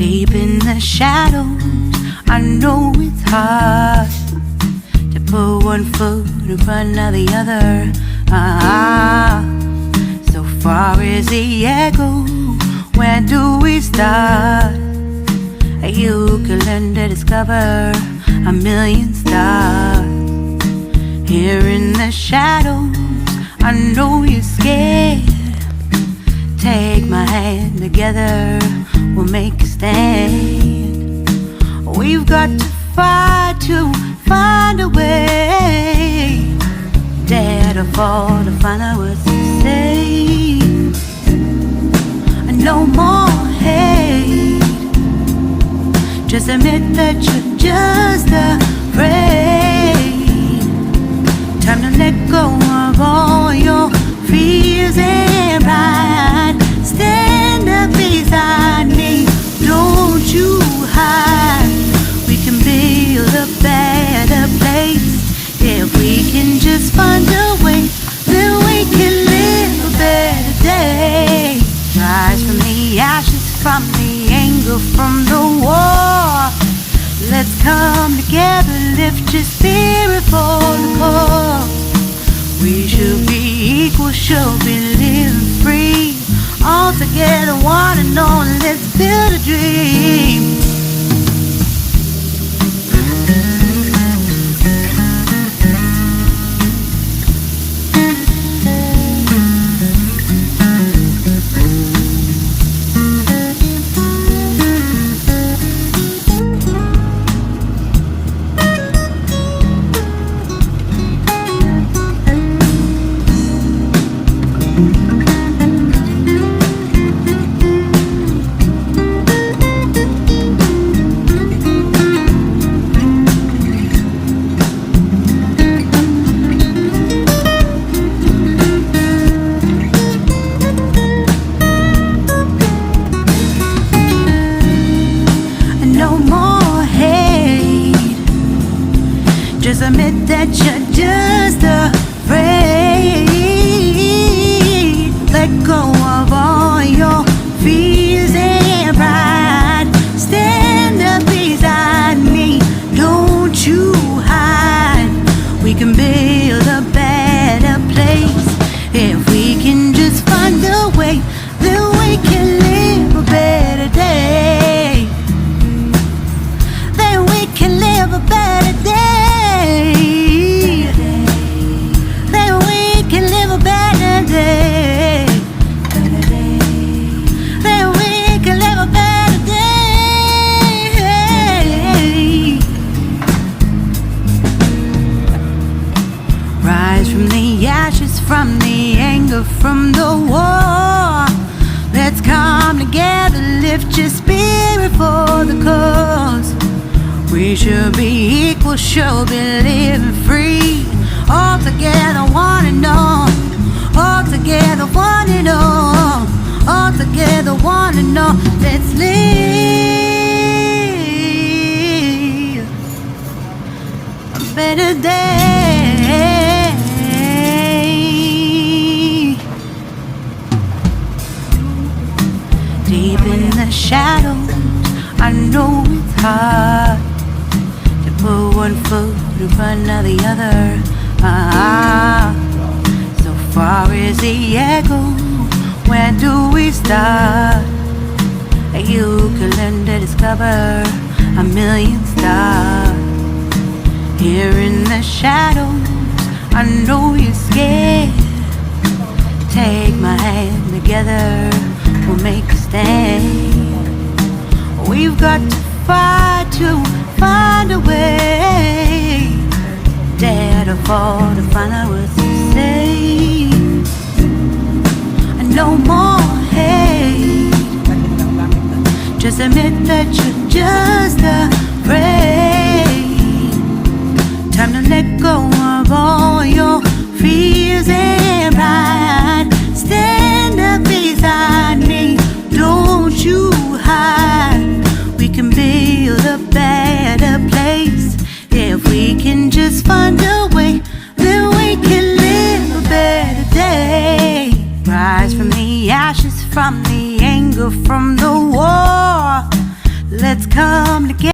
Deep in the shadows, I know it's hard to put one foot in front of the other. So far as the echo, where do we start? You can learn to discover a million stars. Here in the shadows, I know you're scared. Take my hand, together we'll make a stand. We've got to fight to find a way. Dare to fall, to find out what to say. No more hate. Just admit that you're just afraid. Time to let go of all your fears and pride. Stand up beside me, don't you hide. We can build a better place. If we can just find a way, then we can live a better day. Rise from the ashes, from the anger, from the war. Let's come together, lift your spirit for the cause. We should be equal, should be living free. All together, one and all, let's build a dream. Just admit that you're just afraid. Let go of all your fears and pride. Stand up beside me, don't you hide. We can build a better place. If we can just find a way, then we can live a better day. Then we can live a better day. Then we can live a better day. Then we can live a better day. Rise from the ashes, from the anger, from the war. Let's come together, lift your spirit for the cause. We should be equal, should be living free. All together, one and all. All together, one and all. All together, one and all. Let's live a better day. Deep in the shadows, I know it's hard to put one foot in front of the other. So far as the echo, where do we start? You can learn to discover a million stars. Here in the shadows, I know you're scared. Take my hand, together we'll make a stand. We've got to fight to find a way. Dare to fall, to find out what to say. No more hate. Just admit that you're just afraid. Time to let go of all your fears and pride. Stand up beside me, don't you hide. We can build a better place. If we can just find a way, then we can live a better day. Rise from the ashes, from the anger, from the war. Let's come together.